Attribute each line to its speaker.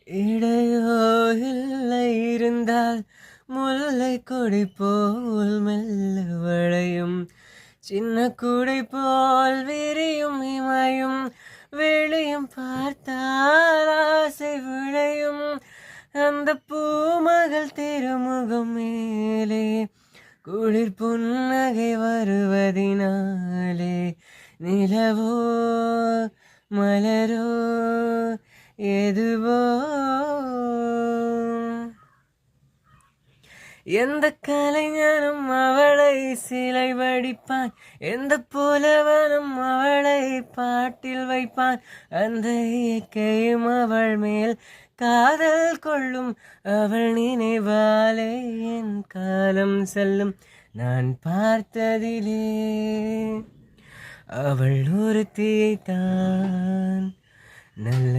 Speaker 1: இடையோ இல்லை இருந்தால் முல்லை கொடி போல் மெல்ல வளையும், சின்ன குடை போல் விரியும் இமையும் வெளியும் பார்த்தால் ஆசை விளையும். அந்த பூமகள் திருமுகம் மேலே குளிர் புன்னகை வருவதினாலே நிலவோ மலரோ எதுவோ எந்த கலைஞனும் அவளை சிலை வடிப்பான், எந்த புலவனும் அவளை பாட்டில் வைப்பான். அந்த இயற்கையும் அவள் மேல் காதல் கொள்ளும், அவள் நினைவாலே என் காலம் செல்லும். நான் பார்த்ததிலே அவள் ஒருத்தியைத்தான் நல்ல